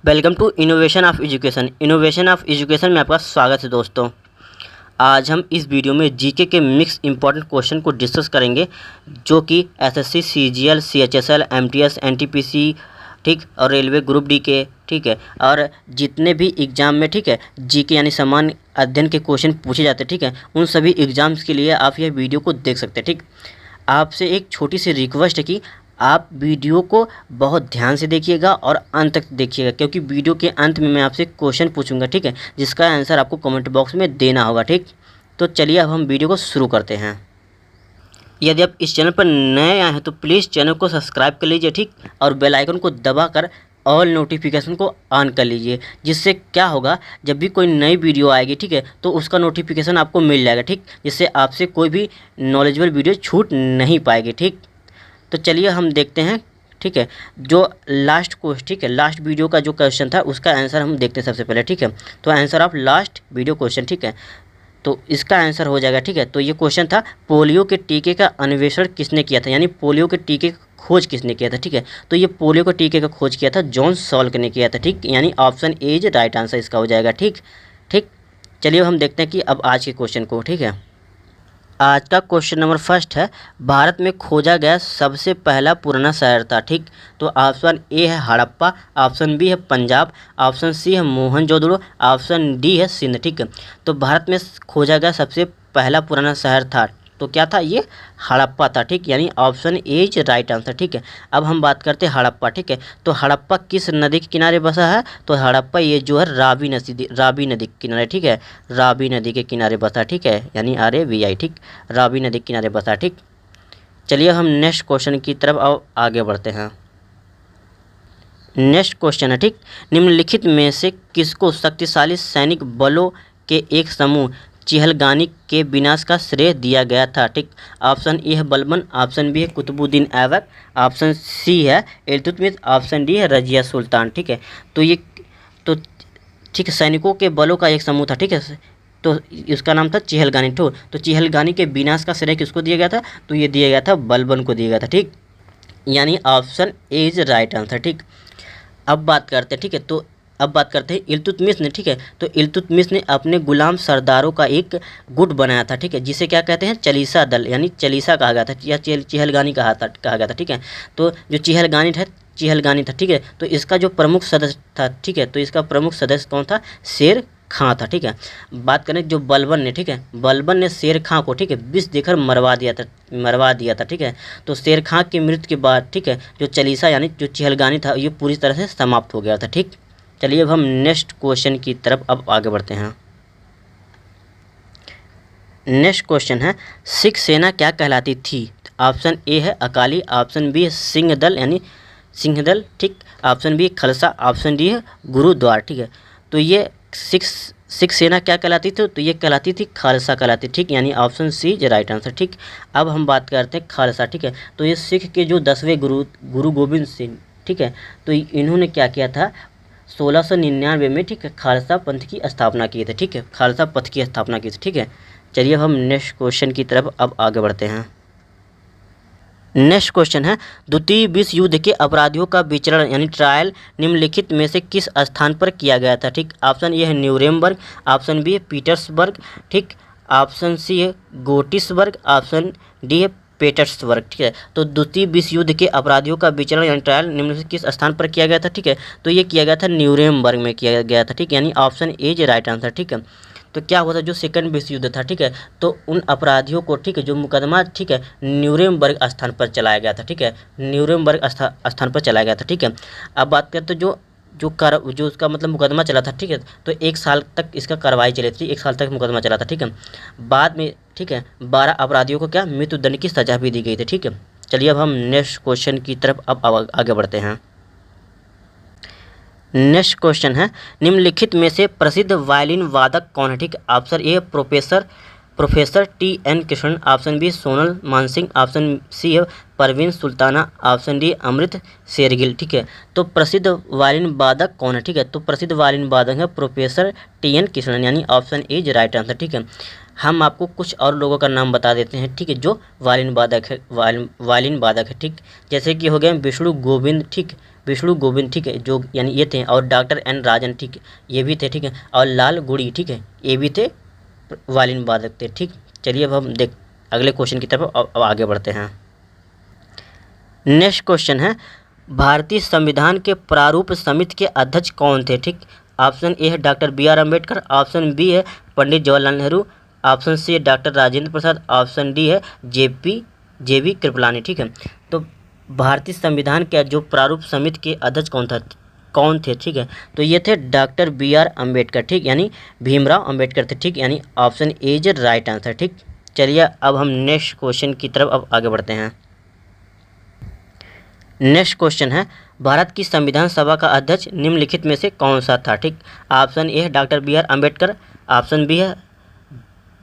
Welcome to innovation of education. Innovation of education में आपका स्वागत है दोस्तों। आज हम इस वीडियो में जीके के मिक्स इंपॉर्टेंट क्वेश्चन को डिस्कस करेंगे, जो कि SSC, CGL, CHSL, MTS, NTPC, ठीक, और रेलवे ग्रुप डी के, ठीक है, और जितने भी एग्ज़ाम में, ठीक है, जीके यानी सामान्य अध्ययन के क्वेश्चन पूछे जाते हैं, ठीक है, उन सभी एग्ज़ाम्स के लिए आप यह वीडियो को देख सकते हैं। ठीक, आपसे एक छोटी सी रिक्वेस्ट है कि आप वीडियो को बहुत ध्यान से देखिएगा और अंत तक देखिएगा, क्योंकि वीडियो के अंत में मैं आपसे क्वेश्चन पूछूंगा, ठीक है, जिसका आंसर आपको कमेंट बॉक्स में देना होगा। ठीक, तो चलिए अब हम वीडियो को शुरू करते हैं। यदि आप इस चैनल पर नए आए हैं तो प्लीज़ चैनल को सब्सक्राइब कर लीजिए, ठीक, और बेल आइकन को दबाकर ऑल नोटिफिकेशन को ऑन कर लीजिए, जिससे क्या होगा, जब भी कोई नई वीडियो आएगी, ठीक है, तो उसका नोटिफिकेशन आपको मिल जाएगा। ठीक, जिससे आपसे कोई भी नॉलेजेबल वीडियो छूट नहीं पाएगी। ठीक, तो चलिए हम देखते हैं, ठीक है, जो लास्ट क्वेश्चन, ठीक है, लास्ट वीडियो का जो क्वेश्चन था उसका आंसर हम देखते हैं सबसे पहले। ठीक है, तो answer of last video question, ठीक है, तो इसका आंसर हो जाएगा, ठीक है, तो ये क्वेश्चन था, पोलियो के टीके का अन्वेषण किसने किया था, यानी पोलियो के टीके का खोज किसने किया था। ठीक है, तो ये पोलियो के टीके का खोज किया था जॉन सॉल्क ने किया था। ठीक, यानी option A is right answer इसका हो जाएगा। ठीक ठीक, चलिए हम देखते हैं कि अब आज के क्वेश्चन को। ठीक है, आज का क्वेश्चन नंबर फर्स्ट है, भारत में खोजा गया सबसे पहला पुराना शहर था। ठीक, तो ऑप्शन ए है हड़प्पा, ऑप्शन बी है पंजाब, ऑप्शन सी है मोहनजोदड़ो, ऑप्शन डी है सिंध। ठीक है, तो भारत में खोजा गया सबसे पहला पुराना शहर था, तो क्या था, ये हड़प्पा था। ठीक, यानी option A is right answer. ठीक है, अब हम बात करते हैं हड़प्पा। ठीक है, तो हड़प्पा किस नदी के किनारे बसा है, तो हड़प्पा ये जो है रावी नदी के किनारे, ठीक है, रावी नदी के किनारे बसा। ठीक है, यानी RAVI, ठीक, रावी नदी के किनारे बसा। ठीक, चलिए हम नेक्स्ट क्वेश्चन की तरफ अब आगे बढ़ते हैं। नेक्स्ट क्वेश्चन है, ठीक, निम्नलिखित में से किसको शक्तिशाली सैनिक बलों के एक समूह चिहलगानी के विनाश का श्रेय दिया गया था। ठीक, ऑप्शन ए है बलबन, ऑप्शन बी है कुतुबुद्दीन ऐबक, ऑप्शन सी है इल्तुतमिश, ऑप्शन डी है रजिया सुल्तान। ठीक है, तो ये तो ठीक, सैनिकों के बलों का एक समूह था। ठीक है, तो इसका नाम था चिहलगानी। तो चिहलगानी के विनाश का श्रेय किसको दिया गया था, तो ये दिया गया था बलबन को दिया गया था। ठीक, यानी option A is right answer. ठीक, अब बात करते हैं, ठीक है, तो अब बात करते हैं इल्तुतमिश ने। ठीक है, तो इल्तुतमिश ने अपने गुलाम सरदारों का एक गुट बनाया था। ठीक है, जिसे क्या कहते हैं, चलीसा दल, यानी चलीसा कहा गया था, या चिहलगानी कहा गया था। ठीक है, तो जो चिहलगानी था, ठीक है, तो इसका जो प्रमुख सदस्य था, ठीक है, तो इसका प्रमुख सदस्य कौन था, शेर खां था। ठीक है, बात करें जो बलबन ने, ठीक है, बलबन ने शेर खां को, ठीक है, विष देकर मरवा दिया था। ठीक है, तो शेर खां की मृत्यु के बाद, ठीक है, जो चलीसा यानी जो चिहलगानी था, ये पूरी तरह से समाप्त हो गया था। ठीक, चलिए अब हम नेक्स्ट क्वेश्चन की तरफ अब आगे बढ़ते हैं। नेक्स्ट क्वेश्चन है, सिख सेना क्या कहलाती थी, ऑप्शन ए है अकाली, ऑप्शन बी है सिंह दल यानी सिंहदल, ठीक, ऑप्शन बी खलसा, ऑप्शन डी है गुरुद्वार। ठीक है, तो ये सिख सेना क्या कहलाती थी, तो ये कहलाती थी खालसा कहलाती। ठीक, यानी option C is right answer. ठीक, अब हम बात करते हैं खालसा। ठीक है, तो ये सिख के जो 10वें गुरु गोविंद सिंह, ठीक है, तो इन्होंने क्या किया था, 1699 में, ठीक है, खालसा पंथ की स्थापना की थी। ठीक है, खालसा पंथ की स्थापना की थी। ठीक है, चलिए हम नेक्स्ट क्वेश्चन की तरफ अब आगे बढ़ते हैं। नेक्स्ट क्वेश्चन है, द्वितीय विश्व युद्ध के अपराधियों का विचरण यानी ट्रायल निम्नलिखित में से किस स्थान पर किया गया था। ठीक, ऑप्शन ए है न्यूरेमबर्ग, ऑप्शन बी है पीटर्सबर्ग, ठीक, ऑप्शन सी है गोटिसबर्ग, ऑप्शन डी है पेटर्सबर्ग। ठीक है, तो द्वितीय विश्व युद्ध के अपराधियों का विचरण यानी ट्रायल निम्नलिखित किस स्थान पर किया गया था। ठीक है, तो ये किया गया था न्यूरेमबर्ग में किया गया था। ठीक, यानी option A is right answer. ठीक है, तो क्या हुआ था, जो सेकंड विश्व युद्ध था, ठीक है, तो उन अपराधियों को, ठीक है, जो मुकदमा, ठीक है, न्यूरेमबर्ग स्थान पर चलाया गया था। ठीक है, न्यूरेमबर्ग स्थान पर चलाया गया था। ठीक है, अब बात करते जो जो उसका मतलब मुकदमा चला था, ठीक है, तो 1 साल तक इसका कार्रवाई चली थी, 1 साल तक मुकदमा चला था। ठीक है, बाद में, ठीक है, 12 अपराधियों को क्या मृत्युदंड की सजा भी दी गई थी। ठीक है, चलिए अब हम नेक्स्ट क्वेश्चन की तरफ अब आगे बढ़ते हैं। नेक्स्ट क्वेश्चन है, निम्नलिखित में से प्रसिद्ध वायलिन वादक कौन है। ठीक, option A professor TN Krishnan, option B Sonal Mansingh, option C है परवीन सुल्ताना, ऑप्शन डी अमृत शेरगिल। ठीक है, तो प्रसिद्ध वायलिन वादक कौन है। ठीक है, तो प्रसिद्ध वायलिन वादक है प्रोफेसर TN कृष्णन, यानी option A is right answer. ठीक है, हम आपको कुछ और लोगों का नाम बता देते हैं, ठीक है, जो वायलिन वादक है, ठीक, जैसे कि हो गए विष्णु गोविंद, ठीक, विष्णु गोविंद, ठीक है, जो यानी ये थे, और डॉक्टर एन राजन, ठीक है, ये भी थे, ठीक है, और लाल गुड़ी, ठीक है, ये भी थे वायलिन वादक थे, ठीक। चलिए अब हम अगले क्वेश्चन की तरफ अब आगे बढ़ते हैं। नेक्स्ट क्वेश्चन है, भारतीय संविधान के प्रारूप समिति के अध्यक्ष कौन थे, ठीक। ऑप्शन ए है doctor B R Ambedkar, option B है पंडित जवाहरलाल नेहरू, ऑप्शन सी है doctor Rajendra Prasad, option D है जेबी कृपलानी, ठीक है। तो भारतीय संविधान के जो प्रारूप समिति के अध्यक्ष कौन थे, ठीक है, तो ये थे डॉक्टर बी आर अम्बेडकर, ठीक, यानी भीमराव अम्बेडकर थे, ठीक, यानी option A is right answer, ठीक। चलिए अब हम नेक्स्ट क्वेश्चन की तरफ अब आगे बढ़ते हैं। नेक्स्ट क्वेश्चन है, भारत की संविधान सभा का अध्यक्ष निम्नलिखित में से कौन सा था, ठीक। ऑप्शन ए है doctor B R Ambedkar, option B है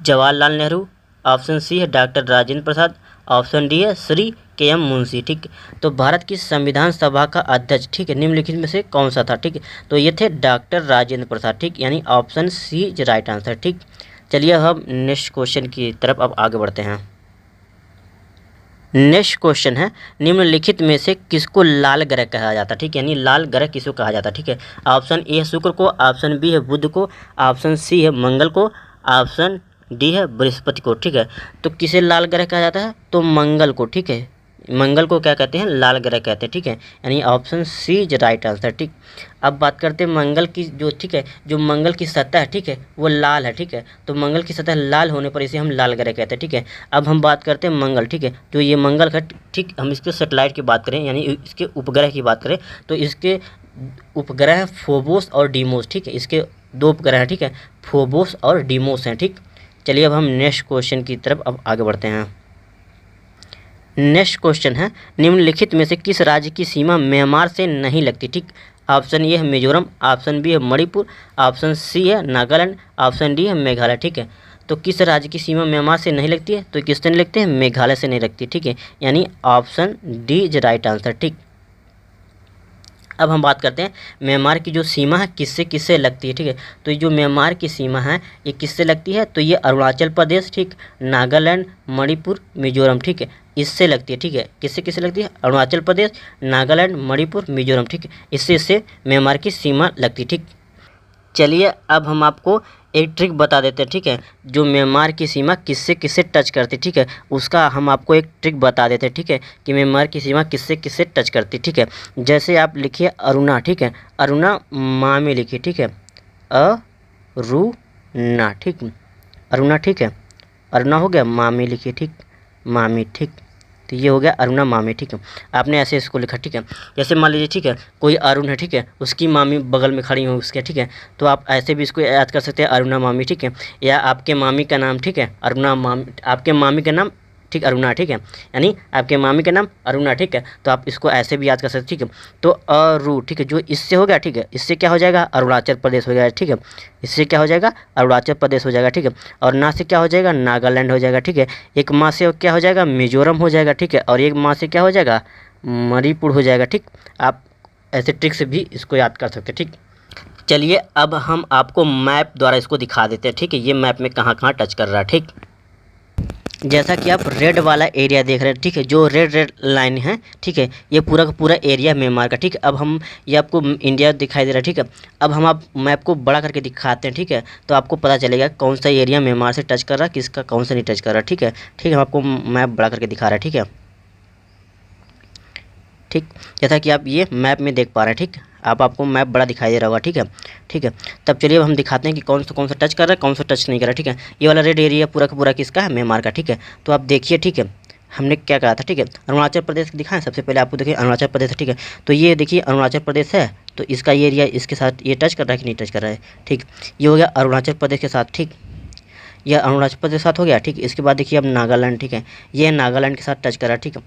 जवाहरलाल नेहरू, ऑप्शन सी है doctor Rajendra Prasad, option D है श्री के एम मुंशी, ठीक। तो भारत की संविधान सभा का अध्यक्ष, ठीक है, निम्नलिखित में से कौन सा था, ठीक। तो ये थे डॉक्टर राजेंद्र प्रसाद, ठीक, यानी option C is right answer, ठीक। चलिए हम नेक्स्ट क्वेश्चन की तरफ अब आगे बढ़ते हैं। नेक्स्ट क्वेश्चन है, निम्नलिखित में से किसको लाल ग्रह कहा जाता है, ठीक, यानी लाल ग्रह किसको कहा जाता है, ठीक है। ऑप्शन ए है शुक्र को, ऑप्शन बी है बुध को, ऑप्शन सी है मंगल को, ऑप्शन डी है बृहस्पति को, ठीक है। तो किसे लाल ग्रह कहा जाता है, तो मंगल को, ठीक है, मंगल को क्या कहते हैं, लाल ग्रह कहते हैं, ठीक है, यानी option C is right answer, ठीक। अब बात करते हैं मंगल की, जो ठीक है, जो मंगल की सतह है, ठीक है, वो लाल है, ठीक है। तो मंगल की सतह लाल होने पर इसे हम लाल ग्रह कहते हैं, ठीक है। अब हम बात करते हैं मंगल, ठीक है, जो ये मंगल है, ठीक, हम इसके सैटेलाइट की बात करें, यानी इसके उपग्रह की बात करें, तो इसके उपग्रह फोबोस और डीमोस, ठीक है, इसके दो उपग्रह हैं, ठीक है, फोबोस और डीमोस हैं, ठीक। चलिए अब हम नेक्स्ट क्वेश्चन की तरफ अब आगे बढ़ते हैं। नेक्स्ट क्वेश्चन है, निम्नलिखित में से किस राज्य की सीमा म्यांमार से नहीं लगती, ठीक। ऑप्शन ए है मिजोरम, ऑप्शन बी है मणिपुर, ऑप्शन सी है नागालैंड, ऑप्शन डी है मेघालय, ठीक है। तो किस राज्य की सीमा म्यांमार से नहीं लगती है, तो किससे नहीं लगती है, मेघालय से नहीं लगती, ठीक है, यानी option D is right answer, ठीक। अब हम बात करते हैं म्यांमार की जो सीमा है किससे किससे लगती है, ठीक है। तो ये जो म्यांमार की सीमा है ये किससे लगती है, तो ये अरुणाचल प्रदेश, ठीक, नागालैंड, मणिपुर, मिजोरम, ठीक है, इससे लगती है, ठीक है। किससे किससे लगती है, अरुणाचल प्रदेश, नागालैंड, मणिपुर, मिजोरम, ठीक है, इससे म्यांमार की सीमा लगती है, ठीक। चलिए अब हम आपको एक ट्रिक बता देते हैं, ठीक है, जो म्यांमार की सीमा किससे किससे टच करती, ठीक है, उसका हम आपको एक ट्रिक बता देते हैं, ठीक है, कि म्यांमार की सीमा किससे किससे टच करती, ठीक है। जैसे आप लिखिए अरुणा, ठीक है, अरुणा माँ में लिखिए, ठीक है, अरुणा, ठीक, अरुणा, ठीक है, अरुणा हो गया, मामी लिखिए, ठीक, मामी, ठीक। तो ये हो गया अरुणा मामी, ठीक है, आपने ऐसे इसको लिखा, ठीक है। जैसे मान लीजिए, ठीक है, कोई अरुण है, ठीक है, उसकी मामी बगल में खड़ी हो उसके, ठीक है, तो आप ऐसे भी इसको याद कर सकते हैं अरुणा मामी, ठीक है, या आपके मामी का नाम, ठीक है, अरुणा मामी, आपके मामी का नाम, ठीक, अरुणा, ठीक है, यानी आपके मामी का नाम अरुणा, ठीक है, तो आप इसको ऐसे भी याद कर सकते, ठीक है। तो अरु, ठीक है, जो इससे हो गया, ठीक है, इससे क्या हो जाएगा, अरुणाचल प्रदेश हो जाएगा, ठीक है, इससे क्या हो जाएगा, अरुणाचल प्रदेश हो जाएगा, ठीक है, और ना से क्या हो जाएगा, नागालैंड हो जाएगा, ठीक है, एक माँ से क्या हो जाएगा, मिजोरम हो जाएगा, ठीक है, और एक माँ से क्या हो जाएगा, मणिपुर हो जाएगा, ठीक। आप ऐसे ट्रिक से भी इसको याद कर सकते हैं, ठीक। चलिए अब हम आपको मैप द्वारा इसको दिखा देते हैं, ठीक है, ये मैप में कहाँ कहाँ टच कर रहा है, ठीक। जैसा कि आप रेड वाला एरिया देख रहे हैं, ठीक है, जो रेड लाइन है, ठीक है, ये पूरा का पूरा एरिया म्यांमार का, ठीक है। अब हम ये आपको इंडिया दिखाई दे रहा है, ठीक है। अब हम आप मैप को बड़ा करके दिखाते हैं, ठीक है, तो आपको पता चलेगा कौन सा एरिया म्यांमार से टच कर रहा है, किसका कौन सा नहीं टच कर रहा है, ठीक है, ठीक है। हम आपको मैप बड़ा करके दिखा रहे हैं, ठीक है, ठीक, जैसा कि आप ये मैप में देख पा रहे हैं, ठीक, आपको मैप बड़ा दिखाई दे रहा होगा, ठीक है, ठीक है। तब चलिए अब हम दिखाते हैं कि कौन सा टच कर रहा है, कौन सा टच नहीं कर रहा है, ठीक है। ये वाला रेड एरिया पूरा का पूरा किसका है, म्यांमार का, ठीक है। तो आप देखिए, ठीक है, हमने क्या कहा था, ठीक है, अरुणाचल प्रदेश दिखाएं, सबसे पहले आपको देखिए अरुणाचल प्रदेश है, ठीक है। तो ये देखिए अरुणाचल प्रदेश है, तो इसका ये एरिया इसके साथ ये टच कर रहा है कि नहीं टच कर रहा है, ठीक। ये हो गया अरुणाचल प्रदेश के साथ, ठीक, यह अरुणाचल प्रदेश के साथ हो गया, ठीक। इसके बाद देखिए अब नागालैंड, ठीक है, ये नागालैंड के साथ टच कर रहा है, ठीक है।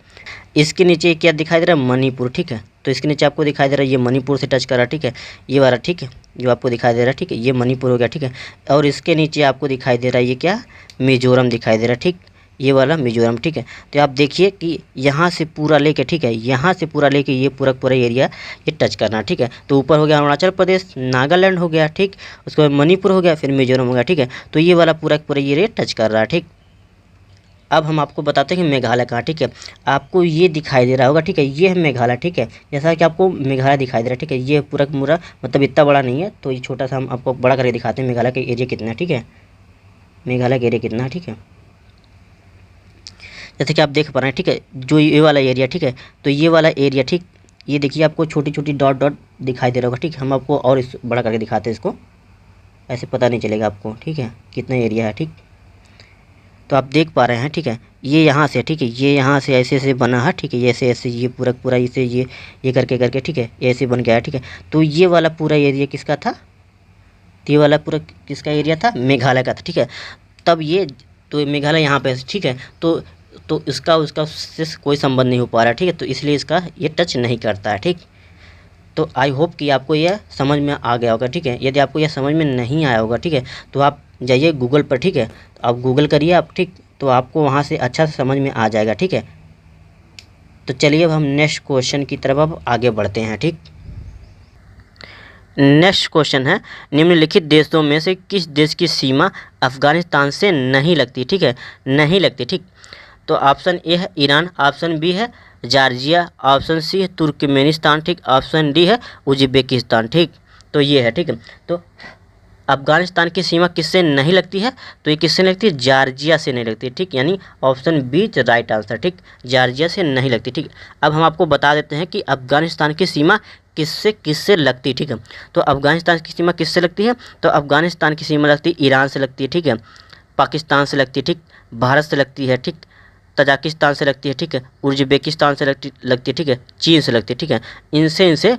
इसके नीचे क्या दिखाई दे रहा है, मणिपुर, ठीक है, तो इसके नीचे आपको दिखाई दे रहा है ये मणिपुर से टच कर रहा है, ठीक है, ये वाला, ठीक है, जो आपको दिखाई दे रहा है, ठीक है, ये मणिपुर हो गया, ठीक है। और इसके नीचे आपको दिखाई दे रहा है ये क्या, मिजोरम दिखाई दे रहा है, ठीक, ये वाला मिजोरम, ठीक है। तो आप देखिए कि यहाँ से पूरा लेके, ठीक है, यहाँ से पूरा लेके ये पूरा पूरा एरिया ये टच करना, ठीक है। तो ऊपर हो गया अरुणाचल प्रदेश, नागालैंड हो गया, ठीक, उसके बाद मणिपुर हो गया, फिर मिजोरम हो गया, ठीक है। तो ये वाला पूरा पूरा एरिया टच कर रहा है, ठीक। अब हम आपको बताते हैं कि मेघालय कहाँ, ठीक है। आपको ये दिखाई दे रहा होगा, ठीक है, ये है मेघालय, ठीक है। जैसा कि आपको मेघालय दिखाई दे रहा है, ठीक है, ये पूरा पूरा मतलब इतना बड़ा नहीं है, तो ये छोटा सा हम आपको बड़ा करके दिखाते हैं मेघालय का एरिया कितना है, ठीक है। मेघालय का एरिया कितना है, ठीक है, जैसे कि आप देख पा रहे हैं, ठीक है, जो ये वाला एरिया, ठीक है, तो ये वाला एरिया, ठीक, ये देखिए आपको छोटी छोटी डॉट डॉट दिखाई दे रहा होगा, ठीक। हम आपको और इस बड़ा करके दिखाते हैं इसको, ऐसे पता नहीं चलेगा आपको, ठीक है, कितना एरिया है, ठीक। तो आप देख पा रहे हैं, ठीक है, ये यहाँ से, ठीक है, ये यहाँ से ऐसे ऐसे बना है, ठीक है, ऐसे ऐसे ये पूरा पूरा इसे ये करके करके, ठीक है, ऐसे बन गया है, ठीक है। तो ये वाला पूरा एरिया किसका था, ये वाला पूरा किसका एरिया था, मेघालय का था, ठीक है। तब ये तो मेघालय यहाँ पे, ठीक है, तो इसका उसका से कोई संबंध नहीं हो पा रहा है, ठीक है, तो इसलिए इसका ये टच नहीं करता है, ठीक। तो आई होप कि आपको यह समझ में आ गया होगा, ठीक है। यदि आपको यह समझ में नहीं आया होगा, ठीक है, तो आप जाइए गूगल पर, ठीक है, तो आप गूगल करिए आप, ठीक, तो आपको वहाँ से अच्छा से समझ में आ जाएगा, ठीक है। तो चलिए अब हम नेक्स्ट क्वेश्चन की तरफ अब आगे बढ़ते हैं, ठीक। नेक्स्ट क्वेश्चन है, निम्नलिखित देशों में से किस देश की सीमा अफगानिस्तान से नहीं लगती, ठीक है, नहीं लगती, ठीक। तो ऑप्शन ए है ईरान, ऑप्शन बी है जॉर्जिया, ऑप्शन सी है तुर्कमेनिस्तान, ठीक, ऑप्शन डी है उज्बेकिस्तान, ठीक। तो ये है, ठीक है। तो अफगानिस्तान की सीमा किससे नहीं लगती है, तो ये किससे नहीं लगती है, जॉर्जिया से नहीं लगती है, ठीक, यानी option B is right answer, ठीक, जॉर्जिया से नहीं लगती, ठीक। अब हम आपको बता देते हैं कि अफगानिस्तान की सीमा किससे किससे लगती है, ठीक है। तो अफगानिस्तान की सीमा किससे लगती है, तो अफगानिस्तान की सीमा लगती है ईरान से लगती है, ठीक है, पाकिस्तान से लगती है, ठीक, भारत से लगती है, ठीक, तजाकिस्तान से लगती है, ठीक है, उज्बेकिस्तान से लगती है, ठीक है, चीन से लगती है, ठीक है। इनसे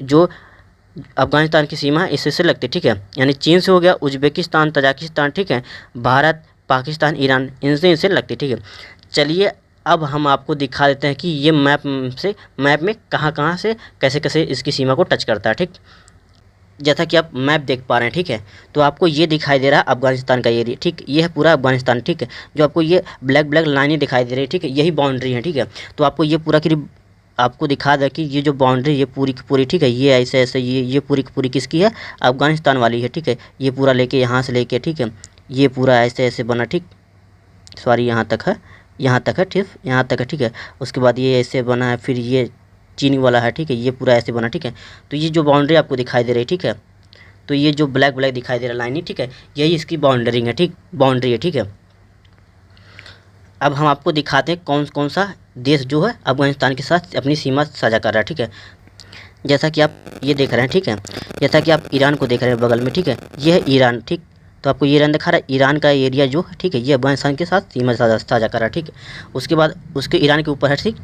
जो अफगानिस्तान की सीमा है इससे लगती है, ठीक है, यानी चीन से हो गया, उज्बेकिस्तान, तजाकिस्तान, ठीक है, भारत, पाकिस्तान, ईरान, इनसे लगती है, ठीक है। चलिए अब हम आपको दिखा देते हैं कि ये मैप में कहाँ कहाँ से कैसे कैसे इसकी सीमा को टच करता है, ठीक। जैसा कि आप मैप देख पा रहे हैं, ठीक है, तो आपको ये दिखाई दे रहा है अफगानिस्तान का एरिया, ठीक, ये है पूरा अफगानिस्तान, ठीक है। जो आपको ये ब्लैक ब्लैक लाइनें दिखाई दे रही है, ठीक है, यही बाउंड्री है, ठीक है। तो आपको ये पूरा की आपको दिखा दे कि ये जो बाउंड्री ये पूरी की पूरी, ठीक है, ये ऐसे ऐसे ये पूरी की पूरी किसकी है, अफगानिस्तान वाली है, ठीक है। ये पूरा लेके यहाँ से लेके, ठीक है, ये पूरा ऐसे ऐसे बना, ठीक, सॉरी यहाँ तक है, यहाँ तक है, ठीक, यहाँ तक है, ठीक है। उसके बाद ये ऐसे बना है, फिर ये चीनी वाला है, ठीक है, ये पूरा ऐसे बना, ठीक है। तो ये जो बाउंड्री आपको दिखाई दे रही है, ठीक है, तो ये जो ब्लैक ब्लैक दिखाई दे रहा है लाइन, ठीक है, यही इसकी बाउंड्री है, ठीक, बाउंड्री है, ठीक है। अब हम आपको दिखाते हैं कौन कौन सा देश जो है अफगानिस्तान के साथ अपनी सीमा साझा कर रहा है, ठीक है। जैसा कि आप ये देख रहे हैं, ठीक है, जैसा कि आप ईरान को देख रहे हैं बगल में, ठीक है, ये है ईरान, ठीक। तो आपको ये ईरान दिखा रहा है, ईरान का एरिया जो है, ठीक है, ये अफगानिस्तान के साथ सीमा साझा कर रहा है, ठीक है। उसके बाद उसके ईरान के ऊपर है, ठीक,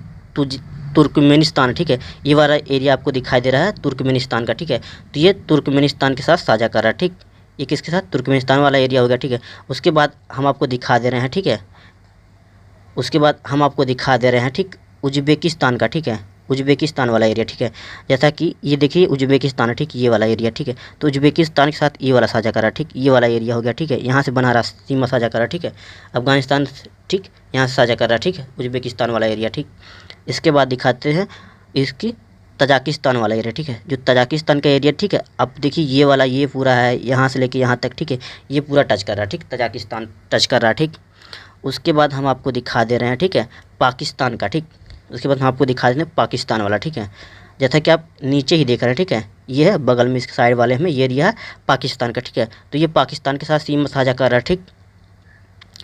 तुर्कमेनिस्तान, ठीक है, ये वाला एरिया आपको दिखाई दे रहा है तुर्कमेनिस्तान का, ठीक है। तो ये तुर्कमेनिस्तान के साथ साझा कर रहा है, ठीक, ये किसके साथ, तुर्कमेनिस्तान वाला एरिया हो गया, ठीक है। उसके बाद हम आपको दिखा दे रहे हैं, ठीक है, उसके बाद हम आपको दिखा दे रहे हैं, ठीक, उज्बेकिस्तान का, ठीक है, उज्बेकिस्तान वाला एरिया, ठीक है। जैसा कि ये देखिए उज्बेकिस्तान है, ठीक, ये वाला एरिया, ठीक है। तो उज्बेकिस्तान के साथ ये वाला साझा करा, ठीक, ये वाला एरिया हो गया, ठीक है, यहाँ से बना रहा सीमा साझा करा, ठीक है, अफगानिस्तान, ठीक, यहाँ से साझा कर रहा, ठीक है, उज्बेकिस्तान वाला एरिया, ठीक। इसके बाद दिखाते हैं इसकी तजाकिस्तान वाला एरिया, ठीक है, जो तजाकिस्तान का एरिया, ठीक है। अब देखिए ये वाला ये पूरा है यहाँ से लेके यहाँ तक, ठीक है, ये पूरा टच कर रहा है, ठीक, तजाकिस्तान टच कर रहा है, ठीक। उसके बाद हम आपको दिखा दे रहे हैं, ठीक है, पाकिस्तान का, ठीक। उसके बाद हम आपको दिखा दे रहे हैं पाकिस्तान वाला, ठीक है, जैसा कि आप नीचे ही देख रहे हैं, ठीक है, ये है बगल में इसके साइड वाले में ये एरिया है पाकिस्तान का, ठीक है। तो ये पाकिस्तान के साथ सीमा साझा कर रहा है, ठीक।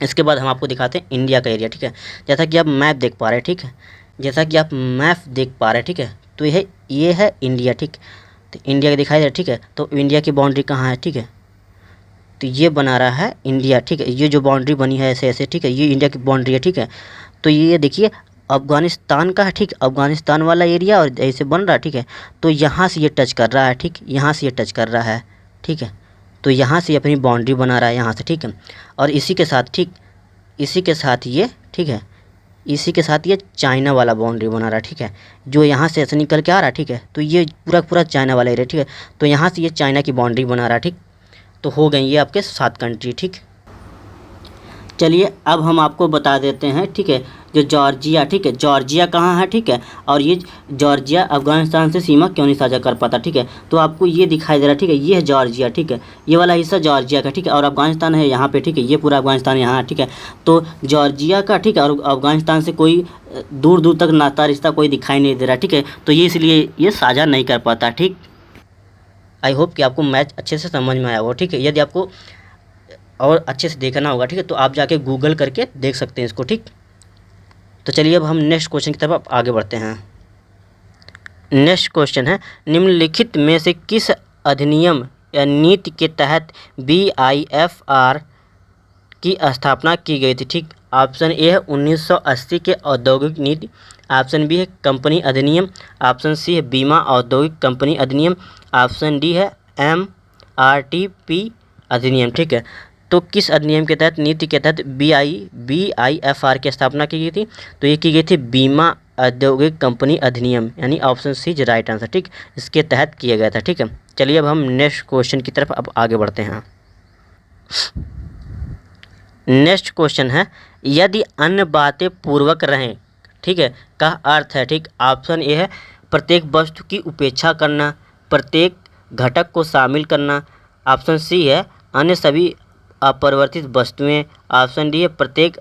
इसके बाद हम आपको दिखाते हैं इंडिया का एरिया, ठीक है, जैसा कि आप मैप देख पा रहे हैं, ठीक है, जैसा कि आप मैप देख पा रहे हैं, ठीक है। तो ये है इंडिया, ठीक, तो इंडिया का दिखाई दे रहा है, ठीक है। तो इंडिया की बाउंड्री कहाँ है, ठीक है, तो ये बना रहा है इंडिया, ठीक है, ये जो बाउंड्री बनी है ऐसे ऐसे, ठीक है, ये इंडिया की बाउंड्री है, ठीक है। तो ये देखिए अफगानिस्तान का है, ठीक, अफगानिस्तान वाला एरिया और ऐसे बन रहा है, ठीक है। तो यहाँ से ये टच कर रहा है, ठीक, यहाँ से ये टच कर रहा है, ठीक है। तो यहाँ से अपनी बाउंड्री बना रहा है यहाँ से, ठीक है। और इसी के साथ, ठीक, इसी के साथ ये, ठीक है, इसी के साथ ये चाइना वाला बाउंड्री बना रहा है, ठीक है, जो यहाँ से ऐसे निकल के आ रहा है, ठीक है। तो ये पूरा पूरा चाइना वाला एरिया, ठीक है। तो यहाँ से ये चाइना की बाउंड्री बना रहा है, ठीक। तो हो गई ये आपके 7 कंट्री, ठीक। चलिए अब हम आपको बता देते हैं, ठीक है, जो जॉर्जिया, ठीक है, जॉर्जिया कहाँ है, ठीक है, और ये जॉर्जिया अफगानिस्तान से सीमा क्यों नहीं साझा कर पाता, ठीक है। तो आपको ये दिखाई दे रहा है, ठीक है, ये है जॉर्जिया, ठीक है, ये वाला हिस्सा जॉर्जिया का, ठीक है, और अफगानिस्तान है यहाँ पे, ठीक है, ये पूरा अफगानिस्तान यहाँ है, ठीक है। तो जॉर्जिया का, ठीक है, और अफगानिस्तान से कोई दूर दूर तक नाता रिश्ता कोई दिखाई नहीं दे रहा, ठीक है, तो ये इसलिए ये साझा नहीं कर पाता, ठीक। आई होप कि आपको मैच अच्छे से समझ में आया हो, ठीक है। यदि आपको और अच्छे से देखना होगा, ठीक है, तो आप जाके गूगल करके देख सकते हैं इसको, ठीक। तो चलिए अब हम नेक्स्ट क्वेश्चन की तरफ आगे बढ़ते हैं। नेक्स्ट क्वेश्चन है, निम्नलिखित में से किस अधिनियम या नीति के तहत BIFR की स्थापना की गई थी, ठीक। ऑप्शन ए है 1980 के औद्योगिक नीति, ऑप्शन बी है कंपनी अधिनियम, ऑप्शन सी है बीमा औद्योगिक कंपनी अधिनियम, ऑप्शन डी है MRTP अधिनियम, ठीक है। तो किस अधिनियम के तहत, नीति के तहत BIFR की स्थापना की गई थी, तो ये की गई थी बीमा औद्योगिक कंपनी अधिनियम, यानी option C is right answer, ठीक, इसके तहत किया गया था, ठीक है। चलिए अब हम नेक्स्ट क्वेश्चन की तरफ अब आगे बढ़ते हैं। नेक्स्ट क्वेश्चन है, यदि अन्य बातें पूर्वक रहें, ठीक है, का अर्थ है, ठीक। ऑप्शन ए है प्रत्येक वस्तु की उपेक्षा करना, प्रत्येक घटक को शामिल करना, ऑप्शन सी है अन्य सभी अपरिवर्तित वस्तुएं, ऑप्शन डी है प्रत्येक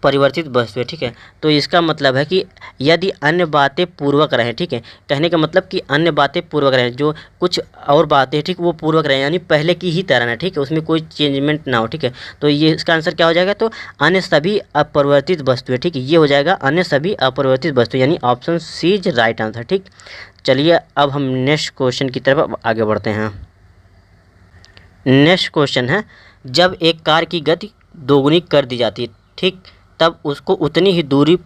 परिवर्तित वस्तुएं, ठीक है। तो इसका मतलब है कि यदि अन्य बातें पूर्वक रहें, ठीक है, कहने का मतलब कि अन्य बातें पूर्वक रहें, जो कुछ और बातें, ठीक, वो पूर्वक रहें, यानी पहले की ही तरह है, ठीक है, उसमें कोई चेंजमेंट ना हो, ठीक है। तो ये इसका आंसर क्या हो जाएगा, तो अन्य सभी अपरिवर्तित वस्तुएं, ठीक है, ये हो जाएगा अन्य सभी अपरिवर्तित वस्तुएं, यानी option C is right answer, ठीक। चलिए अब हम नेक्स्ट क्वेश्चन की तरफ आगे बढ़ते हैं। नेक्स्ट क्वेश्चन है, जब एक कार की गति दोगुनी कर दी जाती है, ठीक, तब उसको उतनी ही दूरी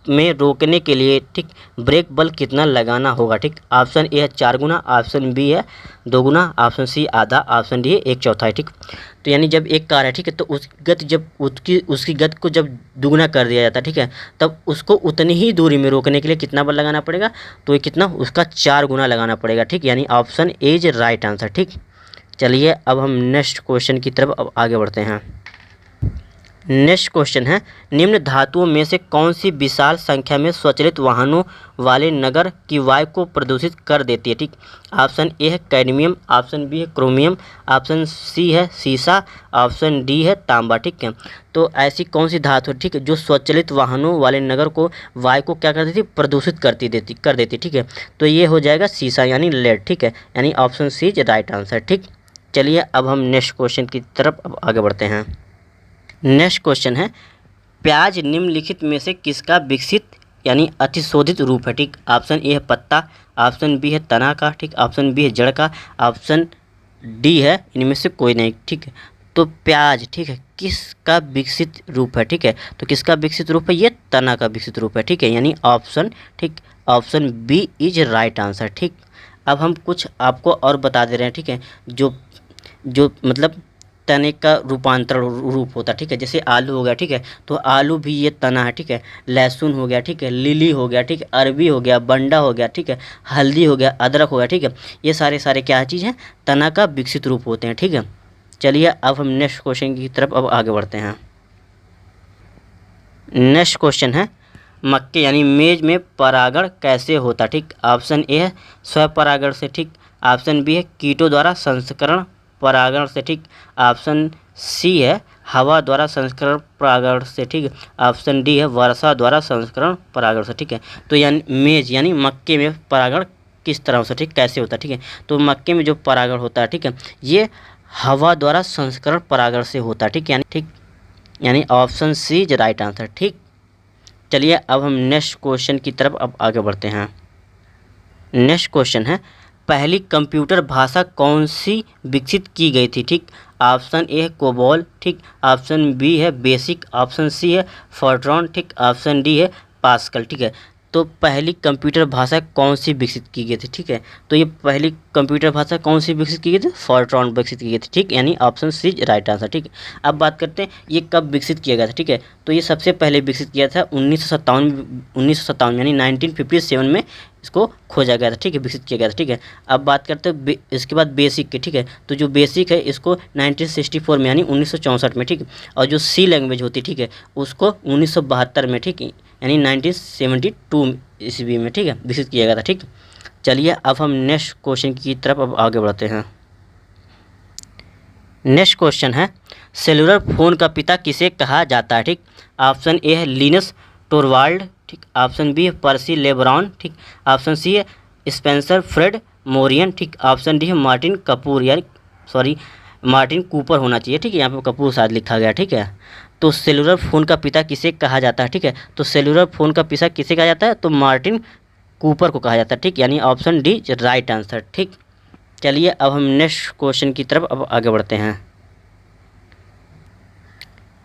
में रोकने के लिए, ठीक, ब्रेक बल कितना लगाना होगा, ठीक। ऑप्शन ए है 4 गुना, ऑप्शन बी है 2 गुना, ऑप्शन सी आधा, ऑप्शन डी है 1/4, ठीक। तो यानी जब एक कार है, ठीक है, तो उस गति जब उसकी गति को जब दुगुना कर दिया जाता है, ठीक है, तब उसको उतनी ही दूरी में रोकने के लिए कितना बल लगाना पड़ेगा, तो ये कितना, उसका 4 गुना लगाना पड़ेगा, ठीक, यानी option A is right answer, ठीक। चलिए अब हम नेक्स्ट क्वेश्चन की तरफ अब आगे बढ़ते हैं। नेक्स्ट क्वेश्चन है, निम्न धातुओं में से कौन सी विशाल संख्या में स्वचालित वाहनों वाले नगर की वायु को प्रदूषित कर देती है, ठीक। ऑप्शन ए है कैडमियम, ऑप्शन बी है क्रोमियम, ऑप्शन सी है सीसा, ऑप्शन डी है तांबा, ठीक है। तो ऐसी कौन सी धातु है, ठीक है, जो स्वचालित वाहनों वाले नगर को वायु को क्या कर देती, प्रदूषित कर देती, ठीक है। तो ये हो जाएगा सीसा, यानी लेड, ठीक है, यानी option C is right answer, ठीक। चलिए अब हम नेक्स्ट क्वेश्चन की तरफ अब आगे बढ़ते हैं। नेक्स्ट क्वेश्चन है, प्याज निम्नलिखित में से किसका विकसित यानी अतिशोधित रूप है, ठीक। ऑप्शन ए है पत्ता, ऑप्शन बी है तना का, ठीक, ऑप्शन बी है जड़ का, ऑप्शन डी है इनमें से कोई नहीं, ठीक है। तो प्याज, ठीक है, किसका विकसित रूप है, ठीक है, तो किसका विकसित रूप है, ये तना का विकसित रूप है, ठीक है, यानी ऑप्शन, ठीक, option B is right answer, ठीक। अब हम कुछ आपको और बता दे रहे हैं, ठीक है, जो मतलब तने का रूपांतरण रूप होता है, ठीक है, जैसे आलू हो गया, ठीक है, तो आलू भी ये तना है, ठीक है, लहसुन हो गया, ठीक है, लिली हो गया, ठीक है, अरबी हो गया, बंडा हो गया, ठीक है, हल्दी हो गया, अदरक हो गया, ठीक है, ये सारे क्या चीज़ हैं, तना का विकसित रूप होते हैं, ठीक है। चलिए अब हम नेक्स्ट क्वेश्चन की तरफ अब आगे बढ़ते हैं। नेक्स्ट क्वेश्चन है, मक्के यानी मेज में परागण कैसे होता, ठीक। ऑप्शन ए है स्वपरागण से, ठीक, ऑप्शन बी है कीटों द्वारा संस्करण परागण से, ठीक, ऑप्शन सी है हवा द्वारा संस्करण परागण से, ठीक, ऑप्शन डी है वर्षा द्वारा संस्करण परागण से, ठीक है। तो यानी मेज यानी मक्के में परागण किस तरह से, ठीक, कैसे होता है, ठीक है। तो मक्के में जो परागण होता है, ठीक है, ये हवा द्वारा संस्करण परागण से होता है, ठीक, यानी option C is right answer, ठीक। चलिए अब हम नेक्स्ट क्वेश्चन की तरफ अब आगे बढ़ते हैं। नेक्स्ट क्वेश्चन है, पहली कंप्यूटर भाषा कौन सी विकसित की गई थी, ठीक। ऑप्शन ए है कोबोल, ठीक, ऑप्शन बी है बेसिक, ऑप्शन सी है फोर्ट्रॉन, ठीक, ऑप्शन डी है पास्कल, ठीक है। तो पहली कंप्यूटर भाषा कौन सी विकसित की गई थी, ठीक है। तो ये पहली कंप्यूटर भाषा कौन सी विकसित की गई थी, फोर्ट्रॉन विकसित की गई थी, ठीक, यानी option C is right answer, ठीक है। अब बात करते हैं ये कब विकसित किया गया था, ठीक है। तो ये सबसे पहले विकसित किया था 1957 यानी 1957 में इसको खोजा गया था, ठीक है, विकसित किया गया था, ठीक है। अब बात करते हैं इसके बाद बेसिक के, ठीक है। तो जो बेसिक है इसको 1964 में यानी 1964 में, ठीक है। और जो सी लैंग्वेज होती है, ठीक है, उसको 1972 में, ठीक है, यानी 1972 ईस्वी में, ठीक है, विकसित किया गया था, ठीक। चलिए अब हम नेक्स्ट क्वेश्चन की तरफ अब आगे बढ़ते हैं। नेक्स्ट क्वेश्चन है सेलुलर फ़ोन का पिता किसे कहा जाता है, ठीक। ऑप्शन ए है लिनस टोरवाल्ड, ठीक। ऑप्शन बी है पर्सी लेब्रॉन, ठीक। ऑप्शन सी है स्पेंसर फ्रेड मोरियन, ठीक। ऑप्शन डी है मार्टिन कपूर, यानी सॉरी मार्टिन कूपर होना चाहिए, ठीक है, यहाँ पे कपूर शायद लिखा गया, ठीक है। तो सेलुलर फ़ोन का पिता किसे कहा जाता है, ठीक है। तो सेलुलर फ़ोन का पिता किसे कहा जाता है, तो मार्टिन कूपर को कहा जाता है, ठीक, यानी ऑप्शन डी राइट आंसर, ठीक। चलिए अब हम नेक्स्ट क्वेश्चन की तरफ अब आगे बढ़ते हैं।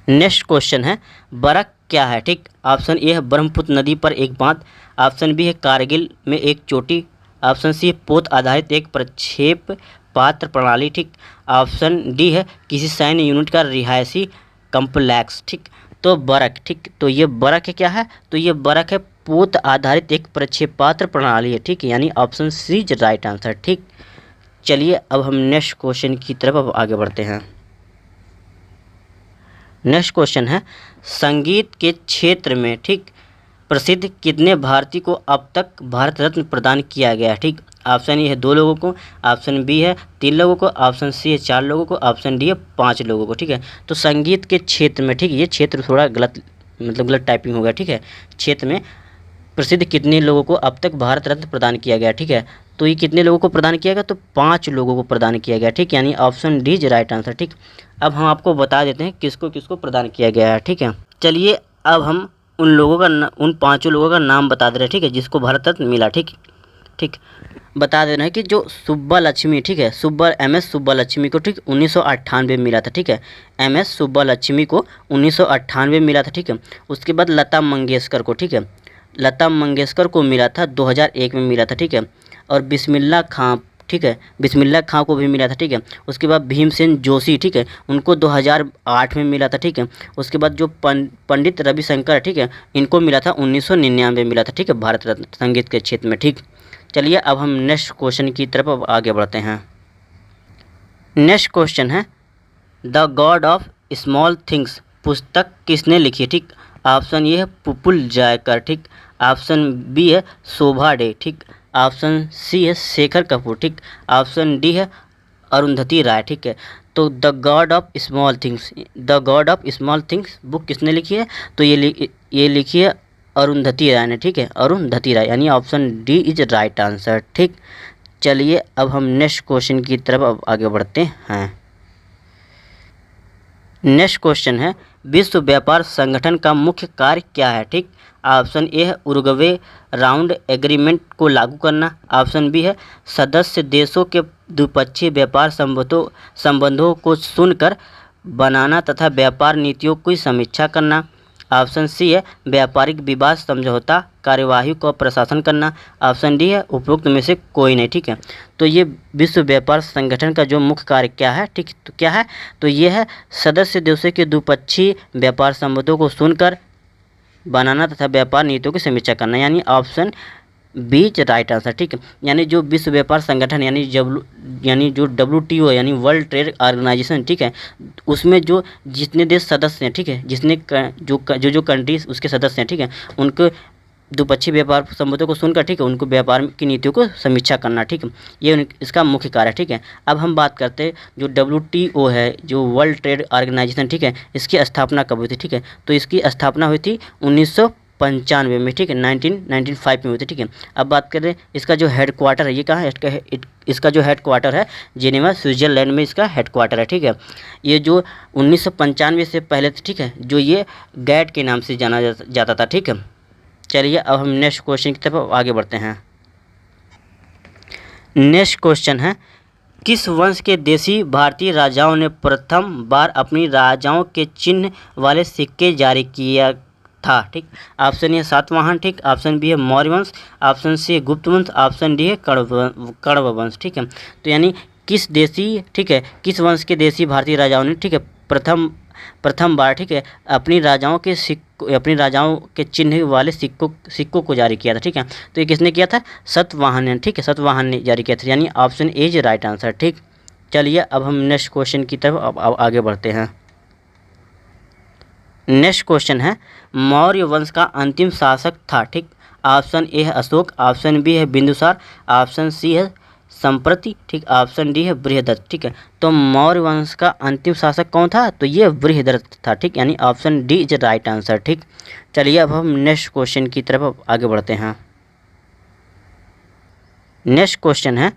नेक्स्ट क्वेश्चन है बरक क्या है, ठीक। ऑप्शन ए है ब्रह्मपुत्र नदी पर एक बांध, ऑप्शन बी है कारगिल में एक चोटी, ऑप्शन सी है पोत आधारित एक प्रक्षेप पात्र प्रणाली, ठीक। ऑप्शन डी है किसी सैन्य यूनिट का रिहायशी कम्प्लेक्स, ठीक। तो बरक, ठीक, तो ये बरक है क्या है, तो ये बरक है पोत आधारित एक प्रक्षेपात्र प्रणाली है, ठीक, यानी option C is right answer, ठीक। चलिए अब हम नेक्स्ट क्वेश्चन की तरफ अब आगे बढ़ते हैं। नेक्स्ट क्वेश्चन है संगीत के क्षेत्र में, ठीक, प्रसिद्ध कितने भारतीय को अब तक भारत रत्न प्रदान किया गया है, ठीक। ऑप्शन ए है 2 लोगों को, ऑप्शन बी है 3 लोगों को, ऑप्शन सी है 4 लोगों को, ऑप्शन डी है 5 लोगों को, ठीक है। तो संगीत के क्षेत्र में, ठीक, ये क्षेत्र थोड़ा गलत गलत टाइपिंग हो गया, ठीक है। क्षेत्र में प्रसिद्ध कितने लोगों को अब तक भारत रत्न प्रदान किया गया, ठीक है। तो ये कितने लोगों को प्रदान किया गया, तो 5 लोगों को प्रदान किया गया, ठीक, यानी option D is right answer, ठीक। अब हम आपको बता देते हैं किसको किसको प्रदान किया गया है, ठीक है। चलिए अब हम उन लोगों का उन 5 लोगों का नाम बता दे रहे हैं, ठीक है, जिसको भारत रत्न मिला, ठीक ठीक। बता देना है कि जो सुब्बा लक्ष्मी, ठीक है, MS सुब्बा लक्ष्मी को, ठीक, 1998 में मिला था, ठीक है। MS सुब्बा लक्ष्मी को 1998 में मिला था, ठीक है। उसके बाद लता मंगेशकर को, ठीक है, लता मंगेशकर को मिला था 2001 में मिला था, ठीक है। और बिस्मिल्लाह खां, ठीक है, बिस्मिल्लाह खां को भी मिला था, ठीक है। उसके बाद भीमसेन जोशी, ठीक है, उनको 2008 में मिला था, ठीक है। उसके बाद जो पंडित रविशंकर, ठीक है, इनको मिला था 1999 में मिला था, ठीक है, भारत रत्न संगीत के क्षेत्र में, ठीक। चलिए अब हम नेक्स्ट क्वेश्चन की तरफ अब आगे बढ़ते हैं। नेक्स्ट क्वेश्चन है the God of small things पुस्तक किसने लिखी है, ठीक। ऑप्शन ए है पुपुल जयकर, ठीक। ऑप्शन बी है शोभा डे, ठीक। ऑप्शन सी है शेखर कपूर, ठीक। ऑप्शन डी है अरुंधति राय, ठीक है। तो the God of small things book किसने लिखी है, तो ये लिखी है अरुंधति राय ने, ठीक है, अरुंधति राय, यानी option D is right answer, ठीक। चलिए अब हम नेक्स्ट क्वेश्चन की तरफ अब आगे बढ़ते हैं। नेक्स्ट क्वेश्चन है विश्व व्यापार संगठन का मुख्य कार्य क्या है, ठीक। ऑप्शन ए है उरुग्वे राउंड एग्रीमेंट को लागू करना, ऑप्शन बी है सदस्य देशों के द्विपक्षीय व्यापार संबंधों को सुनकर बनाना तथा व्यापार नीतियों की समीक्षा करना, ऑप्शन सी है व्यापारिक विवाद समझौता कार्यवाही को प्रशासन करना, ऑप्शन डी है उपरोक्त में से कोई नहीं, ठीक है। तो ये विश्व व्यापार संगठन का जो मुख्य कार्य क्या है, ठीक, तो क्या है, तो ये है सदस्य देशों के द्विपक्षीय व्यापार संबंधों को सुनकर बनाना तथा व्यापार नीतियों की समीक्षा करना, यानी ऑप्शन बी राइट आंसर, ठीक है। यानी जो विश्व व्यापार संगठन यानी जो WTO यानी वर्ल्ड ट्रेड ऑर्गेनाइजेशन, ठीक है, उसमें जो जितने देश सदस्य हैं, ठीक है, जितने जो कंट्रीज उसके सदस्य हैं, ठीक है, उनको द्विपक्षीय व्यापार संबंधों को सुनकर, ठीक है, उनको व्यापार की नीतियों को समीक्षा करना, ठीक है, ये इसका मुख्य कार्य है, ठीक है। अब हम बात करते हैं जो WTO है जो वर्ल्ड ट्रेड ऑर्गेनाइजेशन, ठीक है, इसकी स्थापना कब हुई थी, ठीक है। तो इसकी स्थापना हुई थी 1995 में, ठीक है, 1995 में हुई थी, ठीक है। अब बात करें इसका जो हेड क्वार्टर है, ये कहाँ है, इसका जो हेड क्वार्टर है जेनेवा स्विट्जरलैंड में इसका हेड क्वार्टर है, ठीक है। ये जो 1995 से पहले, ठीक है, जो ये गैट के नाम से जाना जाता था, ठीक है। चलिए अब हम नेक्स्ट क्वेश्चन की तरफ आगे बढ़ते हैं। नेक्स्ट क्वेश्चन है किस वंश के देशी भारतीय राजाओं ने प्रथम बार अपनी राजाओं के चिन्ह वाले सिक्के जारी किया था। ठीक, ऑप्शन ए सातवाहन, ठीक, ऑप्शन बी है मौर्य वंश, ऑप्शन सी है गुप्त वंश, ऑप्शन डी है कण्व वंश। ठीक है, तो यानी किस देशी, ठीक है, किस वंश के देशी भारतीय राजाओं ने, ठीक है, प्रथम बार, ठीक है, अपनी राजाओं के चिन्ह वाले सिक्कों को जारी किया था। ठीक है, तो ये किसने किया था? सतवाहन ने। ठीक है, सतवाहन ने जारी किया था, यानी option A is right answer. ठीक, चलिए अब हम नेक्स्ट क्वेश्चन की तरफ अब आगे बढ़ते हैं। नेक्स्ट क्वेश्चन है, मौर्य वंश का अंतिम शासक था। ठीक, ऑप्शन ए है अशोक, ऑप्शन बी है बिंदुसार, ऑप्शन सी है संप्रति, ठीक, ऑप्शन डी है बृहदत्त। ठीक है, तो मौर्य वंश का अंतिम शासक कौन था? तो ये बृहदत्त था। ठीक, यानी option D is right answer. ठीक, चलिए अब हम नेक्स्ट क्वेश्चन की तरफ आगे बढ़ते हैं। नेक्स्ट क्वेश्चन है,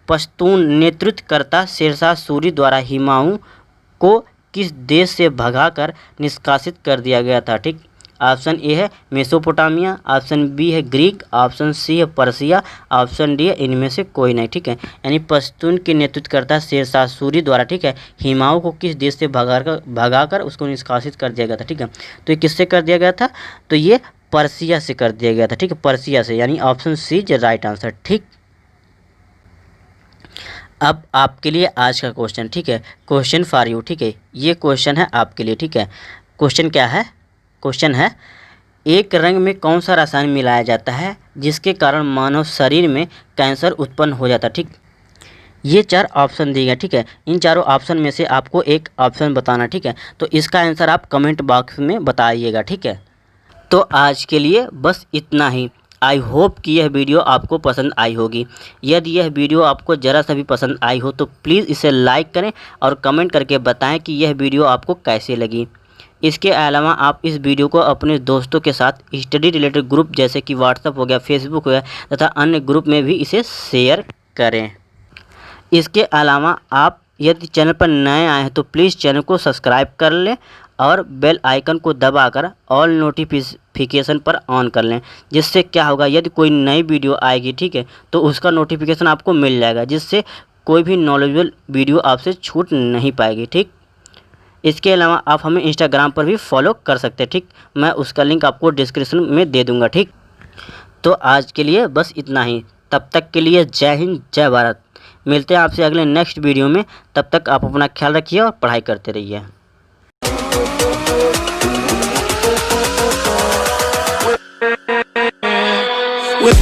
पश्तून नेतृत्वकर्ता शेरशाह सूरी द्वारा हुमायूं को किस देश से भगाकर निष्कासित कर दिया गया था? ठीक, ऑप्शन ए है मेसोपोटामिया, ऑप्शन बी है ग्रीक, ऑप्शन सी है पर्सिया, ऑप्शन डी है इनमें से कोई नहीं। ठीक है, यानी पश्तून के नेतृत्वकर्ता शेरशाह सूरी द्वारा, ठीक है, हुमायूं को किस देश से भगाकर उसको निष्कासित कर दिया गया था? ठीक है, तो ये किससे कर दिया गया था? तो ये पर्सिया से कर दिया गया था। ठीक है, पर्सिया से, यानी option C is right answer. ठीक, अब आपके लिए आज का क्वेश्चन, ठीक है, क्वेश्चन फॉर यू। ठीक है, ये क्वेश्चन है आपके लिए। ठीक है, क्वेश्चन क्या है? क्वेश्चन है, एक रंग में कौन सा रसायन मिलाया जाता है जिसके कारण मानव शरीर में कैंसर उत्पन्न हो जाता है? ठीक, ये 4 ऑप्शन दिए गए। ठीक है, इन चारों ऑप्शन में से आपको एक ऑप्शन बताना। ठीक है, तो इसका आंसर आप कमेंट बॉक्स में बताइएगा। ठीक है, तो आज के लिए बस इतना ही। आई होप कि यह वीडियो आपको पसंद आई होगी। यदि यह वीडियो आपको ज़रा सा भी पसंद आई हो तो प्लीज़ इसे लाइक करें और कमेंट करके बताएं कि यह वीडियो आपको कैसे लगी। इसके अलावा आप इस वीडियो को अपने दोस्तों के साथ स्टडी रिलेटेड ग्रुप जैसे कि व्हाट्सएप हो गया, फेसबुक हो गया तथा अन्य ग्रुप में भी इसे शेयर करें। इसके अलावा आप यदि चैनल पर नए आए हैं तो प्लीज़ चैनल को सब्सक्राइब कर लें और बेल आइकन को दबाकर ऑल नोटिफिकेशन पर ऑन कर लें, जिससे क्या होगा, यदि कोई नई वीडियो आएगी, ठीक है, तो उसका नोटिफिकेशन आपको मिल जाएगा, जिससे कोई भी नॉलेजेबल वीडियो आपसे छूट नहीं पाएगी। ठीक, इसके अलावा आप हमें इंस्टाग्राम पर भी फॉलो कर सकते हैं। ठीक, मैं उसका लिंक आपको डिस्क्रिप्शन में दे दूँगा। ठीक, तो आज के लिए बस इतना ही। तब तक के लिए जय हिंद, जय भारत। मिलते हैं आपसे अगले नेक्स्ट वीडियो में। तब तक आप अपना ख्याल रखिए और पढ़ाई करते रहिए। With